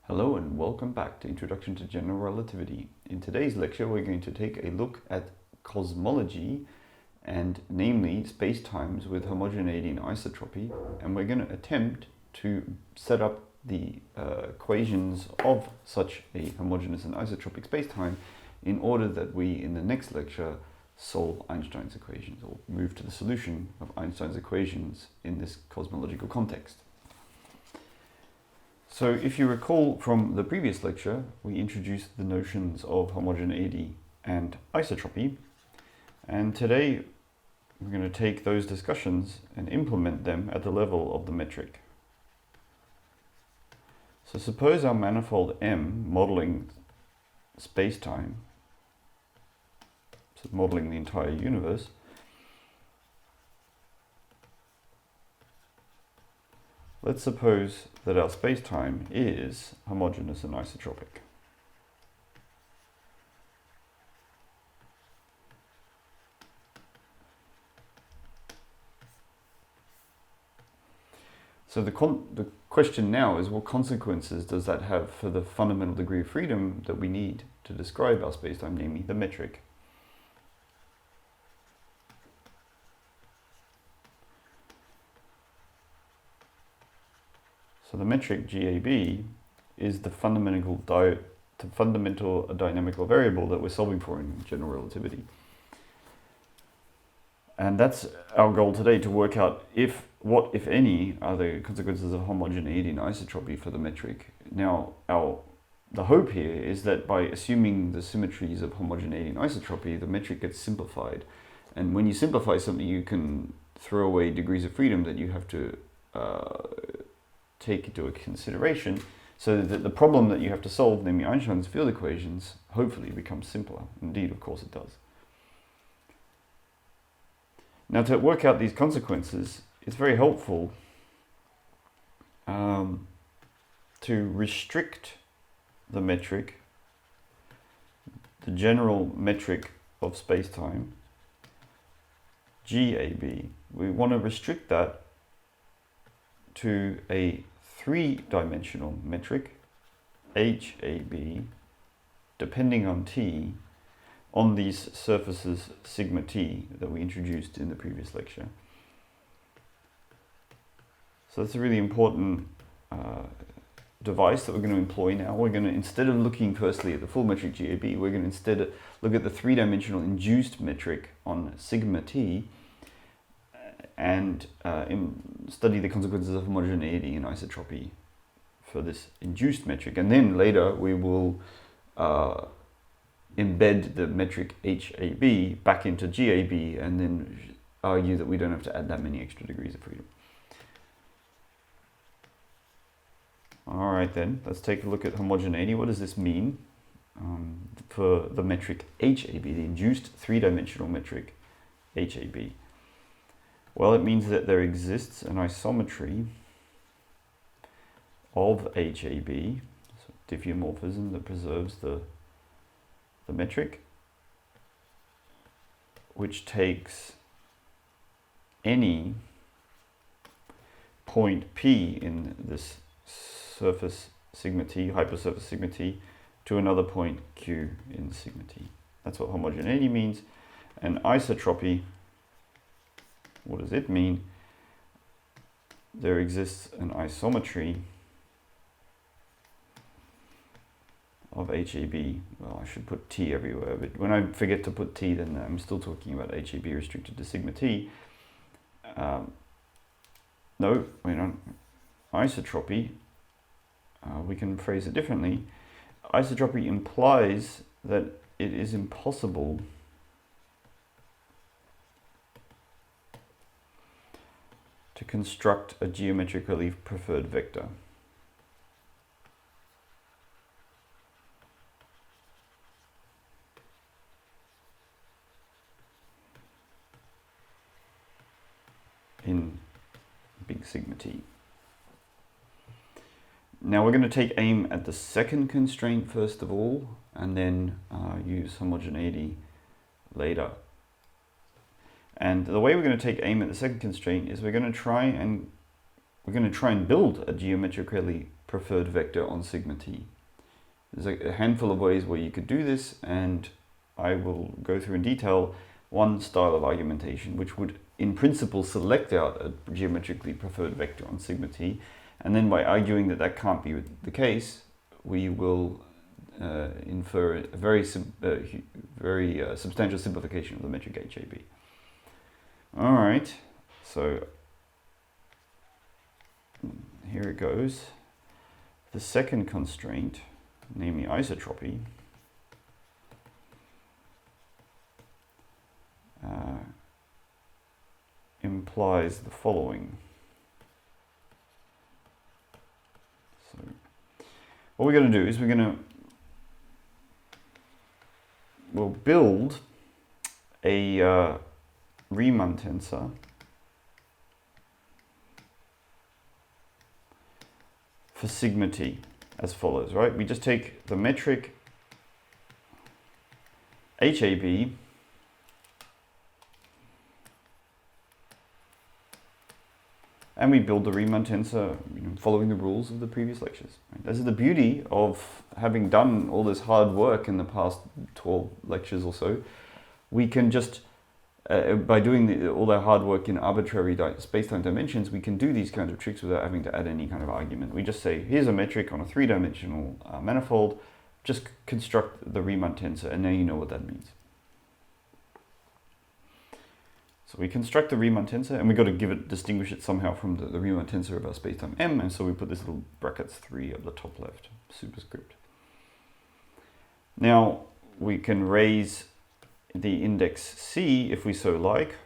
Hello and welcome back to Introduction to General Relativity. In today's lecture we're going to take a look at cosmology and namely spacetimes with homogeneity and isotropy, and we're going to attempt to set up the equations of such a homogeneous and isotropic spacetime in order that we in the next lecture solve Einstein's equations or move to the solution of Einstein's equations in this cosmological context. So if you recall from the previous lecture, we introduced the notions of homogeneity and isotropy, and today we're going to take those discussions and implement them at the level of the metric. So suppose our manifold M modeling spacetime, so modeling the entire universe, let's suppose that our spacetime is homogeneous and isotropic. So the question now is, what consequences does that have for the fundamental degree of freedom that we need to describe our spacetime, namely the metric? So the metric GAB is the fundamental dynamical variable that we're solving for in general relativity. And that's our goal today, to work out what, if any, are the consequences of homogeneity and isotropy for the metric. Now, the hope here is that by assuming the symmetries of homogeneity and isotropy, the metric gets simplified. And when you simplify something, you can throw away degrees of freedom that you have to take into consideration, so that the problem that you have to solve, namely Einstein's field equations, hopefully becomes simpler. Indeed, of course it does. Now, to work out these consequences, it's very helpful to restrict the metric, the general metric of spacetime, GAB. We want to restrict that to a three-dimensional metric, HAB, depending on t, on these surfaces sigma t that we introduced in the previous lecture. So that's a really important device that we're going to employ now. We're going to, instead of looking firstly at the full metric GAB, we're going to instead look at the three-dimensional induced metric on sigma t, and study the consequences of homogeneity and isotropy for this induced metric. And then later we will embed the metric HAB back into GAB and then argue that we don't have to add that many extra degrees of freedom. All right then, let's take a look at homogeneity. What does this mean for the metric HAB, the induced three-dimensional metric HAB? Well, it means that there exists an isometry of HAB, so diffeomorphism that preserves the metric, which takes any point P in this surface sigma t, hypersurface sigma t, to another point Q in sigma t. That's what homogeneity means. And isotropy, what does it mean? There exists an isometry of HAB. Well, I should put T everywhere, but when I forget to put T, then I'm still talking about HAB restricted to sigma T. No, wait on. Isotropy, we can phrase it differently. Isotropy implies that it is impossible to construct a geometrically preferred vector. In big sigma t. Now we're going to take aim at the second constraint first of all, and then use homogeneity later. And the way we're going to take aim at the second constraint is we're going to try and build a geometrically preferred vector on sigma t. There's a handful of ways where you could do this, and I will go through in detail one style of argumentation which would in principle select out a geometrically preferred vector on sigma t, and then by arguing that that can't be the case, we will infer a very substantial simplification of the metric HAB. All right, so here it goes. The second constraint, namely isotropy, implies the following. So what we're going to do is we'll build a Riemann tensor for sigma t as follows, right? We just take the metric HAB and we build the Riemann tensor, following the rules of the previous lectures. Right? This is the beauty of having done all this hard work in the past 12 lectures or so. We can just, by doing all that hard work in arbitrary space-time dimensions, we can do these kinds of tricks without having to add any kind of argument. We just say, here's a metric on a three-dimensional manifold, just construct the Riemann tensor, and now you know what that means. So we construct the Riemann tensor, and we've got to distinguish it somehow from the Riemann tensor of our spacetime M, and so we put this little brackets 3 at the top left, superscript. Now we can raise the index C if we so like.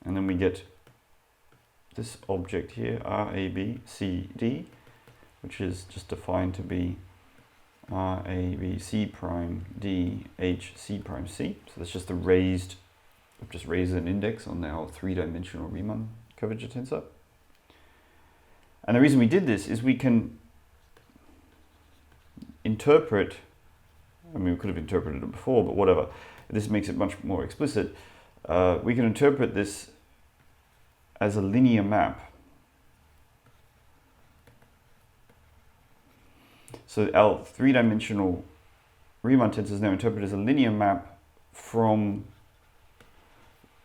And then we get this object here, RABCD, which is just defined to be RABC prime D H C prime C. So that's just I've just raised an index on our three-dimensional Riemann curvature tensor. And the reason we did this is we can interpret, we could have interpreted it before, but whatever. This makes it much more explicit. We can interpret this as a linear map. So our three-dimensional Riemann tensor is now interpreted as a linear map from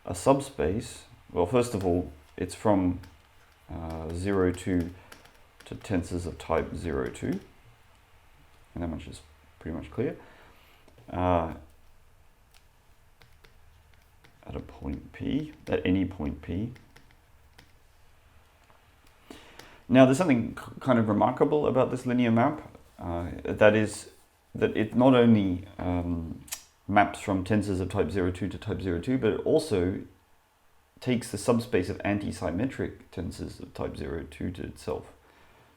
a subspace. Well, first of all, it's from 0, 2 to tensors of type 0, 2. And that much is pretty much clear. At a point P, at any point P. Now, there's something kind of remarkable about this linear map. That is that it not only maps from tensors of type 0, 2 to type 0, 2, but it also takes the subspace of anti-symmetric tensors of type 0, 2 to itself.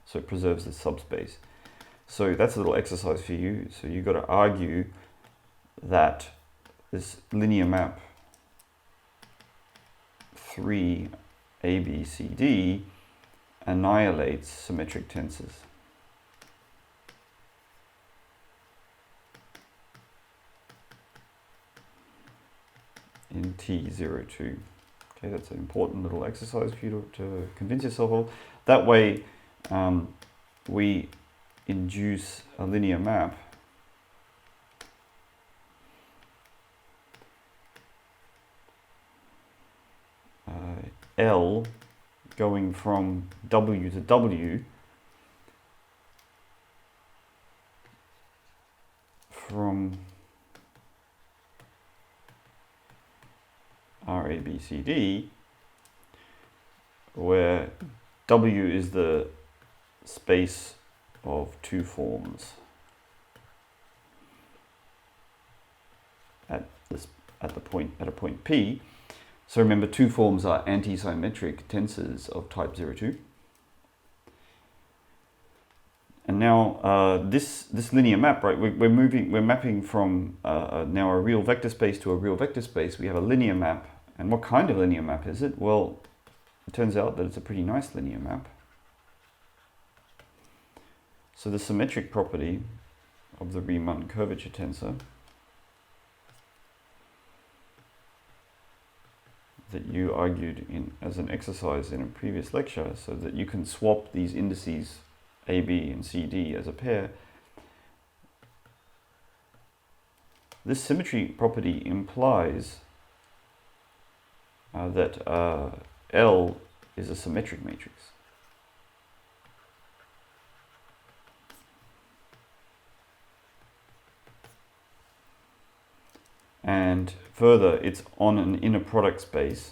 So it preserves the subspace. So that's a little exercise for you. So you've got to argue that this linear map 3 ABCD annihilates symmetric tensors. In T02. Okay, that's an important little exercise for you to convince yourself of. That way, we induce a linear map L going from W to W from RABCD, where W is the space of two forms at a point P. So remember, two forms are anti-symmetric tensors of type 0, 2. And now this linear map, right? We're mapping from now a real vector space to a real vector space. We have a linear map, and what kind of linear map is it? Well, it turns out that it's a pretty nice linear map. So the symmetric property of the Riemann curvature tensor that you argued as an exercise in a previous lecture, so that you can swap these indices A, B, and C, D as a pair. This symmetry property implies that L is a symmetric matrix. And further, it's on an inner product space.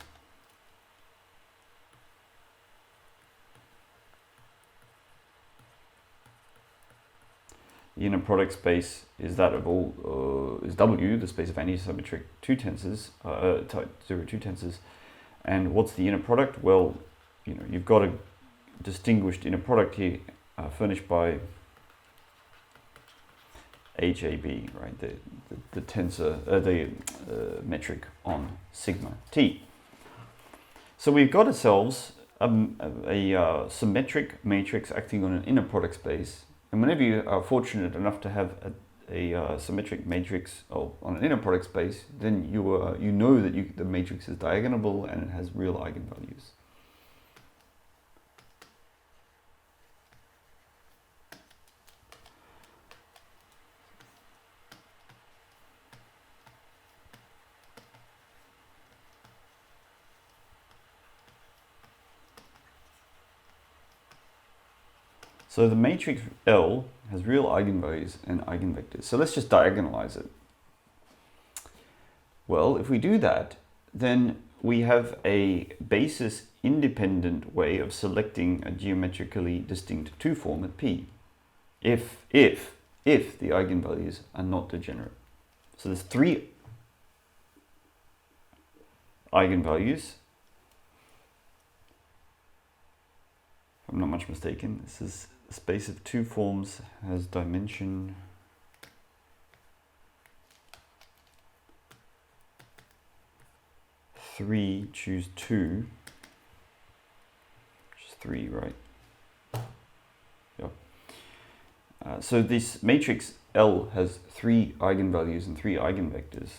The inner product space is that of all, is W, the space of antisymmetric two tensors, type 0-2 tensors. And what's the inner product? Well, you've got a distinguished inner product here, furnished by HAB, right? The tensor, the metric on sigma t. So we've got ourselves a symmetric matrix acting on an inner product space. And whenever you are fortunate enough to have a symmetric matrix on an inner product space, then you know that the matrix is diagonal and it has real eigenvalues. So the matrix L has real eigenvalues and eigenvectors. So let's just diagonalize it. Well, if we do that, then we have a basis independent way of selecting a geometrically distinct two form at P, if the eigenvalues are not degenerate. So there's three eigenvalues. If I'm not much mistaken, this is a space of two forms, has dimension 3, choose 2, which is 3, right? Yeah. So this matrix L has 3 eigenvalues and 3 eigenvectors.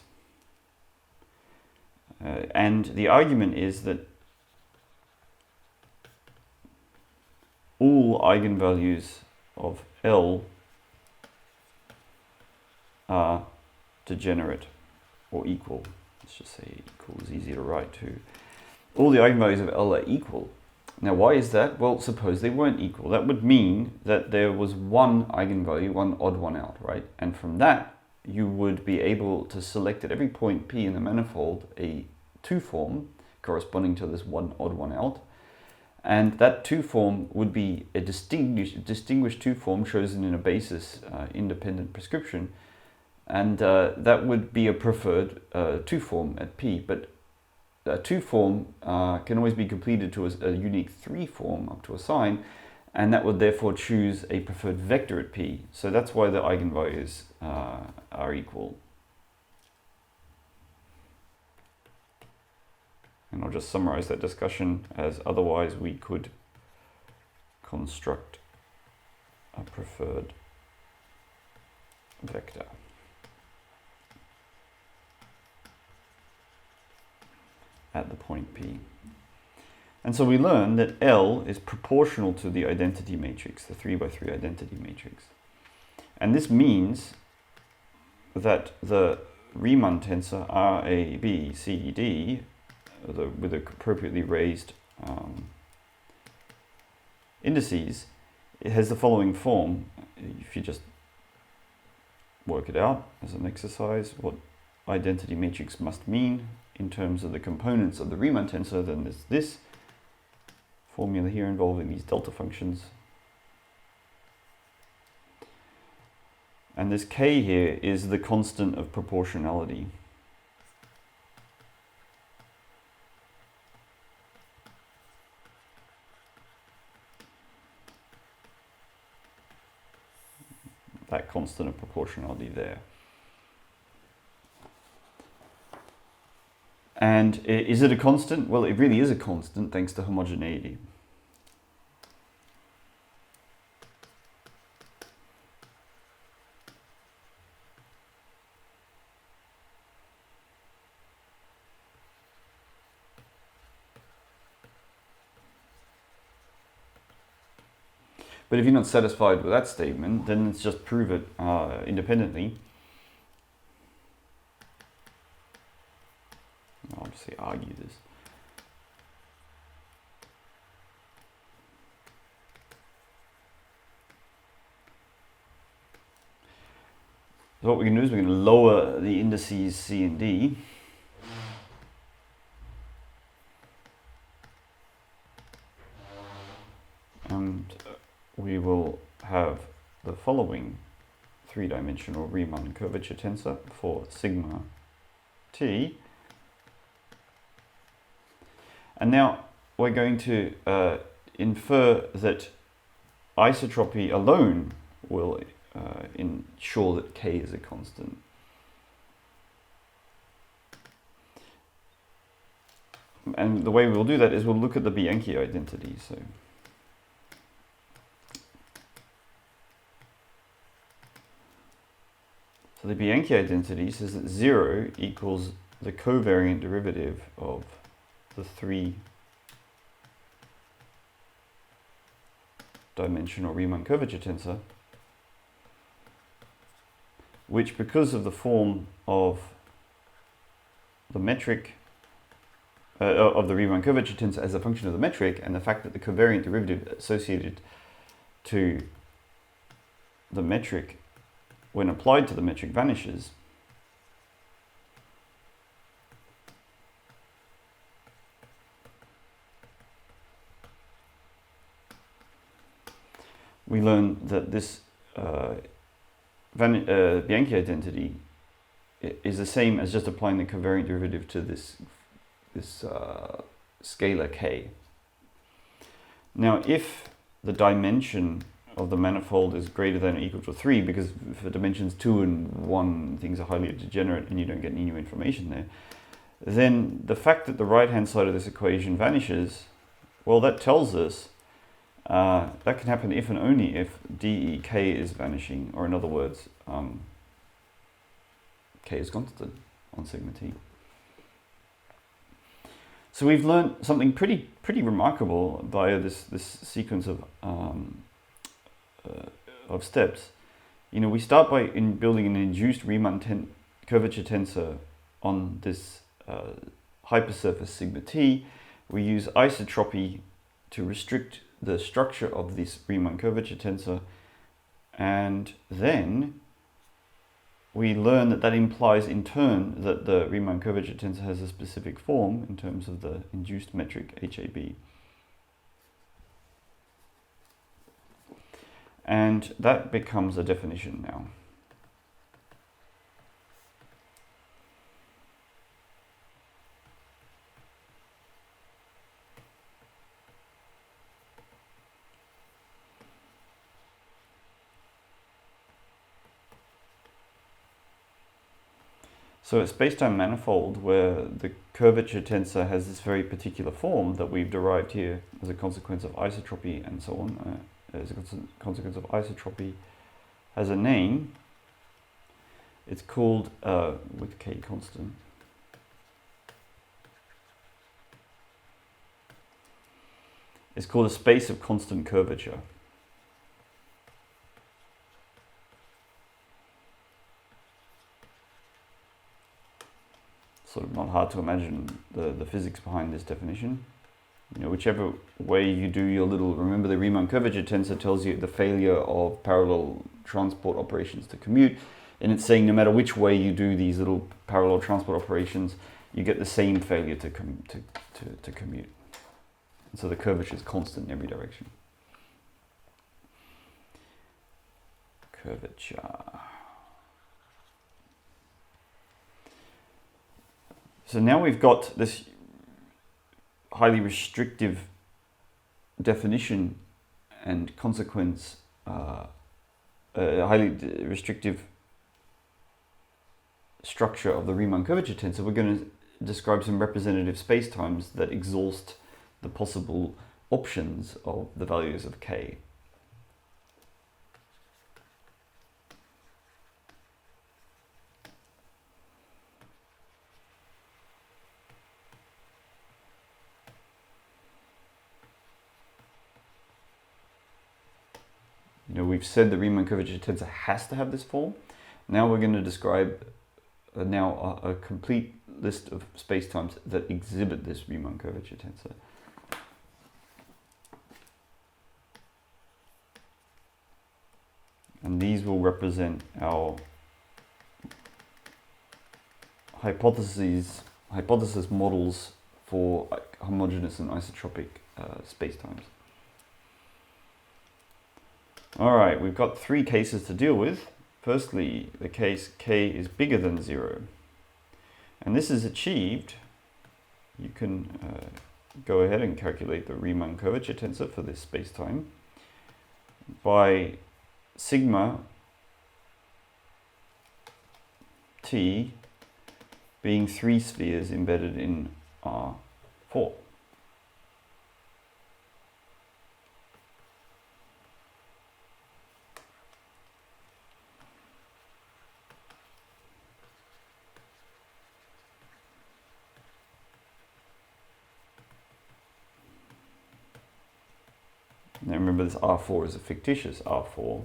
And the argument is that all eigenvalues of L are degenerate or equal. Let's just say equal is easy to write too. All the eigenvalues of L are equal. Now why is that? Well, suppose they weren't equal. That would mean that there was one eigenvalue, one odd one out, right? And from that, you would be able to select at every point P in the manifold a 2 form corresponding to this one odd one out. And that 2 form would be a distinguished 2 form chosen in a basis independent prescription. And that would be a preferred 2 form at P. But a 2 form can always be completed to a unique 3 form up to a sign. And that would therefore choose a preferred vector at P. So that's why the eigenvalues are equal. And I'll just summarize that discussion as otherwise we could construct a preferred vector. At the point P. And so we learn that L is proportional to the identity matrix, the 3 by 3 identity matrix. And this means that the Riemann tensor RABCD with appropriately raised indices, it has the following form. If you just work it out as an exercise, what identity matrix must mean in terms of the components of the Riemann tensor, then there's this formula here involving these delta functions. And this K here is the constant of proportionality. That constant of proportionality there. And is it a constant? Well, it really is a constant thanks to homogeneity. But if you're not satisfied with that statement, then let's just prove it independently. I'll just say argue this. So what we're going to do is we're going to lower the indices C and D. And we will have the following three-dimensional Riemann curvature tensor for sigma t. And now we're going to infer that isotropy alone will ensure that k is a constant. And the way we'll do that is we'll look at the Bianchi identity. So the Bianchi identity says that 0 equals the covariant derivative of the three-dimensional Riemann curvature tensor, which, because of the form of the metric of the Riemann curvature tensor as a function of the metric, and the fact that the covariant derivative associated to the metric when applied to the metric vanishes, we learn that this Bianchi identity is the same as just applying the covariant derivative to this scalar k. Now, if the dimension of the manifold is greater than or equal to 3, because for dimensions 2 and 1 things are highly degenerate and you don't get any new information there, then the fact that the right-hand side of this equation vanishes, well, that tells us that can happen if and only if dEk is vanishing, or in other words, k is constant on sigma t. So we've learned something pretty remarkable via this sequence of steps. You know, we start by building an induced Riemann curvature tensor on this hypersurface sigma t. We use isotropy to restrict the structure of this Riemann curvature tensor, and then we learn that implies in turn that the Riemann curvature tensor has a specific form in terms of the induced metric HAB. And that becomes a definition now. So a spacetime manifold where the curvature tensor has this very particular form that we've derived here as a consequence of isotropy and so on, as a consequence of isotropy, has a name. It's called, with k constant, it's called a space of constant curvature. Sort of not hard to imagine the physics behind this definition. You know, whichever way you do your little, remember the Riemann curvature tensor tells you the failure of parallel transport operations to commute, and it's saying no matter which way you do these little parallel transport operations, you get the same failure to commute. And so the curvature is constant in every direction. Curvature. So now we've got this highly restrictive definition and consequence, highly restrictive structure of the Riemann curvature tensor. We're going to describe some representative spacetimes that exhaust the possible options of the values of k. we've said the Riemann curvature tensor has to have this form. Now we're going to describe a complete list of spacetimes that exhibit this Riemann curvature tensor. And these will represent our hypothesis models for homogeneous and isotropic spacetimes. All right, we've got three cases to deal with. Firstly, the case k is bigger than 0. And this is achieved, you can go ahead and calculate the Riemann curvature tensor for this spacetime by sigma t being 3 spheres embedded in R4. Now remember, this R4 is a fictitious R4.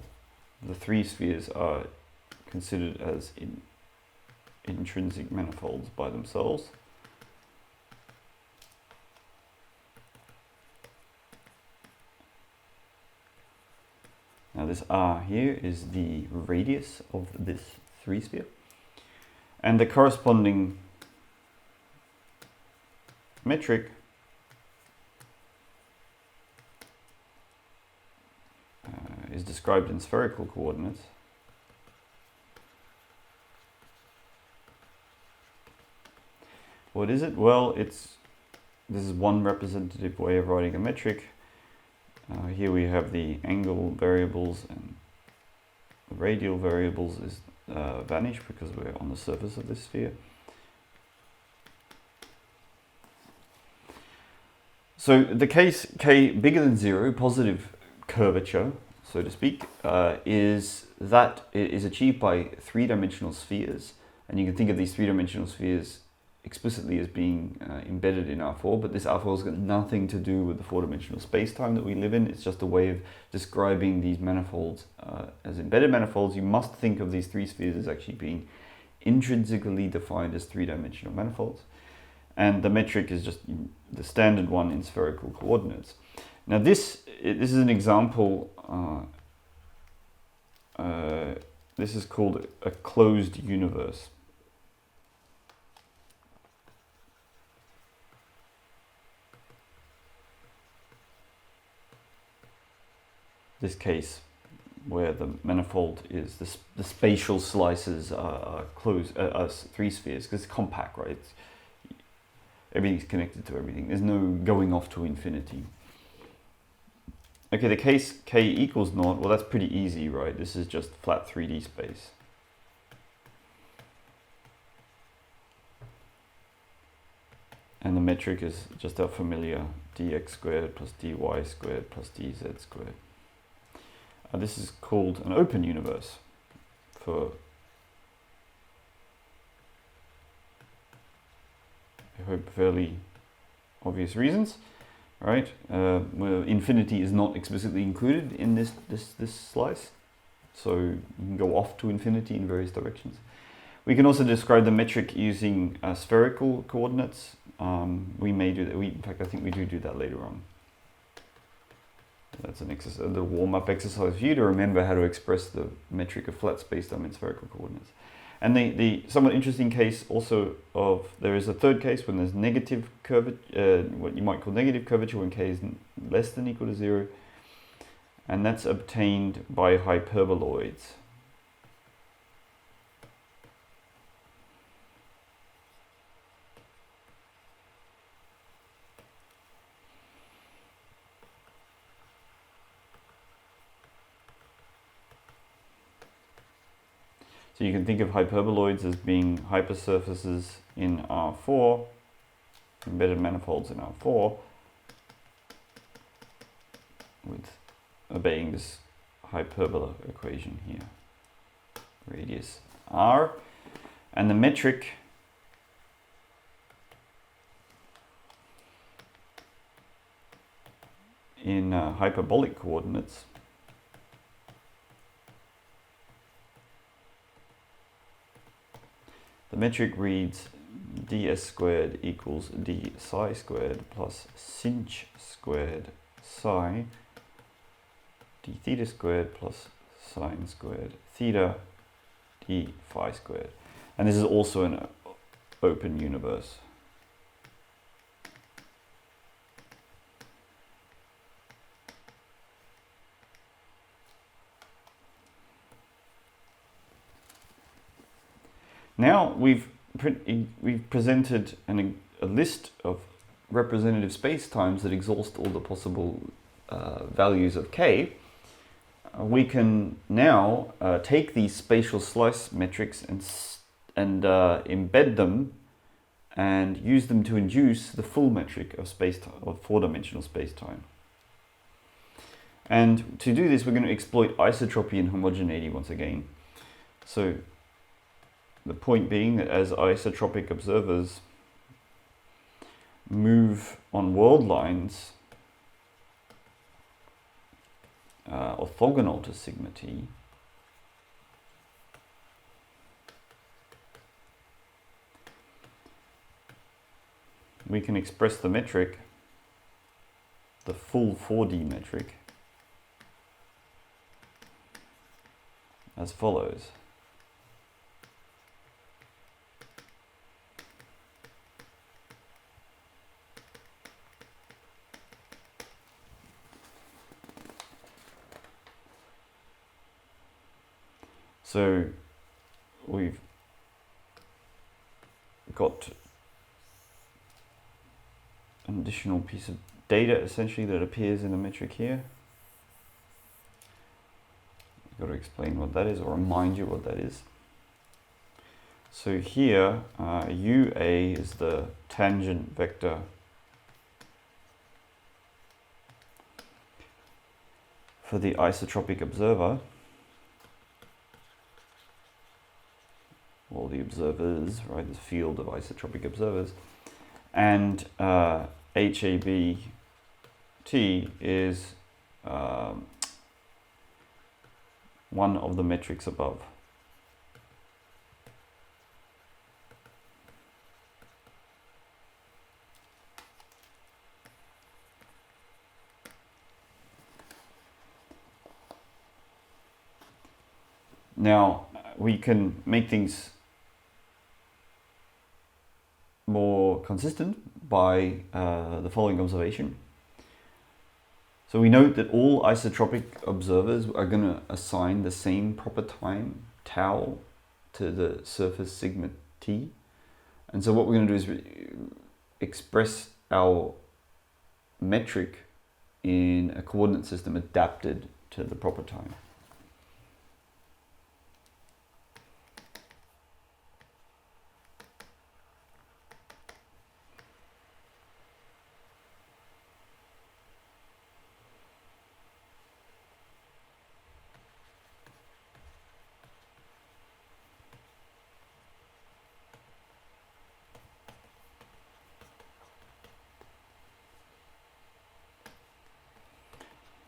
The 3 spheres are considered as intrinsic manifolds by themselves. Now this R here is the radius of this 3 sphere. And the corresponding metric is described in spherical coordinates. What is it? Well, this is one representative way of writing a metric. Here we have the angle variables, and the radial variables is vanish because we're on the surface of this sphere. So the case k bigger than 0, positive curvature, so to speak, is achieved by 3-dimensional spheres. And you can think of these 3-dimensional spheres explicitly as being embedded in R4, but this R4 has got nothing to do with the 4-dimensional space-time that we live in. It's just a way of describing these manifolds as embedded manifolds. You must think of these 3 spheres as actually being intrinsically defined as 3-dimensional manifolds. And the metric is just the standard one in spherical coordinates. Now this is an example, this is called a closed universe. This case where the manifold is the spatial slices are closed as 3 spheres, because it's compact, right? Everything's connected to everything. There's no going off to infinity. Okay, the case k equals 0, well, that's pretty easy, right? This is just flat 3D space. And the metric is just our familiar dx squared plus dy squared plus dz squared. This is called an open universe for, I hope, fairly obvious reasons, right? Where infinity is not explicitly included in this slice, so you can go off to infinity in various directions. We can also describe the metric using spherical coordinates. We may do that. In fact, I think we do that later on. That's an exercise, the warm-up exercise for you to remember how to express the metric of flat spacetime in spherical coordinates. And the somewhat interesting case also of, there is a third case when there's negative curvature, what you might call negative curvature when k is less than or equal to 0, and that's obtained by hyperboloids. So you can think of hyperboloids as being hypersurfaces in R4, embedded manifolds in R4, with obeying this hyperbola equation here. Radius R, and the metric in hyperbolic coordinates the metric reads ds squared equals d psi squared plus sinh squared psi d theta squared plus sine squared theta d phi squared. And this is also an open universe. Now we've presented a list of representative spacetimes that exhaust all the possible values of k. We can now take these spatial slice metrics and embed them and use them to induce the full metric of space-time, of four-dimensional spacetime. And to do this, we're going to exploit isotropy and homogeneity once again. So the point being that as isotropic observers move on world lines orthogonal to sigma t, we can express the metric, the full 4D metric, as follows. So we've got an additional piece of data essentially that appears in the metric here. I've got to explain what that is or remind you what that is. So here UA is the tangent vector for the isotropic observer, or the observers, right, the field of isotropic observers, and HABT is one of the metrics above. Now we can make things more consistent by the following observation. So we note that all isotropic observers are going to assign the same proper time, tau, to the surface sigma t. And so what we're going to do is express our metric in a coordinate system adapted to the proper time.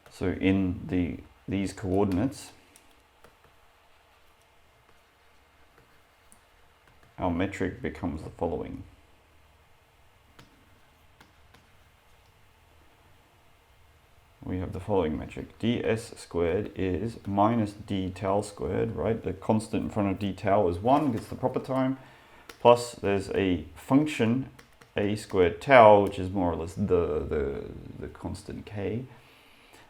So in these coordinates, our metric becomes the following. We have the following metric. ds squared is minus d tau squared, right? The constant in front of d tau is 1, gets the proper time, plus there's a function a squared tau, which is more or less the constant k.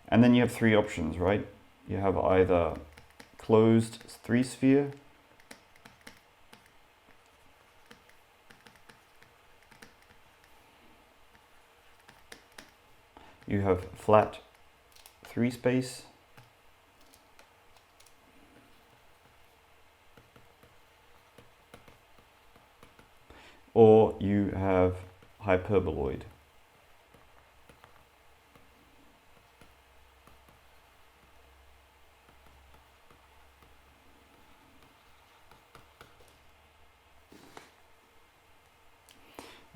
And then you have three options, right? You have either closed 3-sphere, you have flat 3-space, or you have hyperboloid.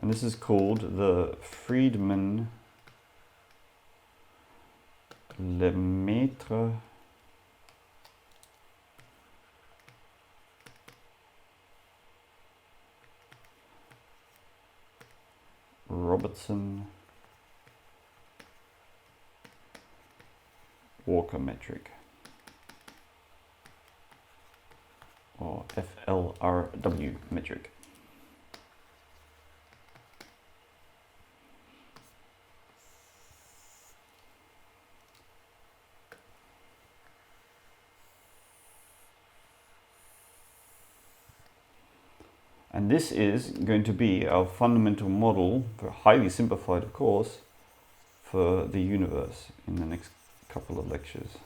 And this is called the Friedmann-Lemaitre Robertson-Walker metric, or FLRW metric. And this is going to be our fundamental model, highly simplified of course, for the universe in the next couple of lectures.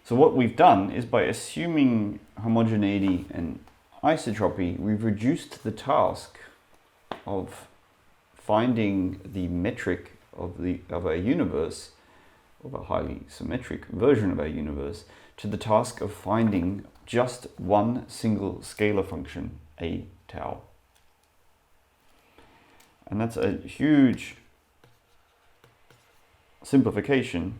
So what we've done is, by assuming homogeneity and isotropy, we've reduced the task of finding the metric of our universe, of a highly symmetric version of our universe, to the task of finding just one single scalar function, a tau. And that's a huge simplification.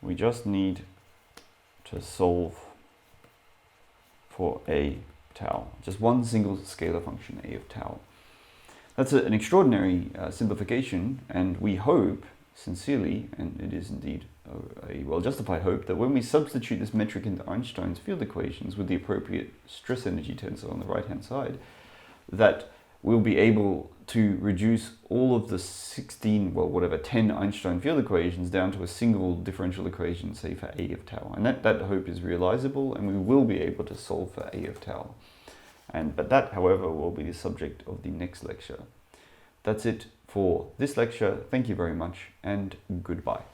We just need to solve for a tau, just one single scalar function, a of tau. That's an extraordinary simplification, and we hope sincerely, and it is indeed a well-justified hope, that when we substitute this metric into Einstein's field equations with the appropriate stress energy tensor on the right-hand side, that we'll be able to reduce all of the 10 Einstein field equations down to a single differential equation, say for a of tau. And that hope is realizable, and we will be able to solve for a of tau. But that, however, will be the subject of the next lecture. That's it for this lecture. Thank you very much, and goodbye.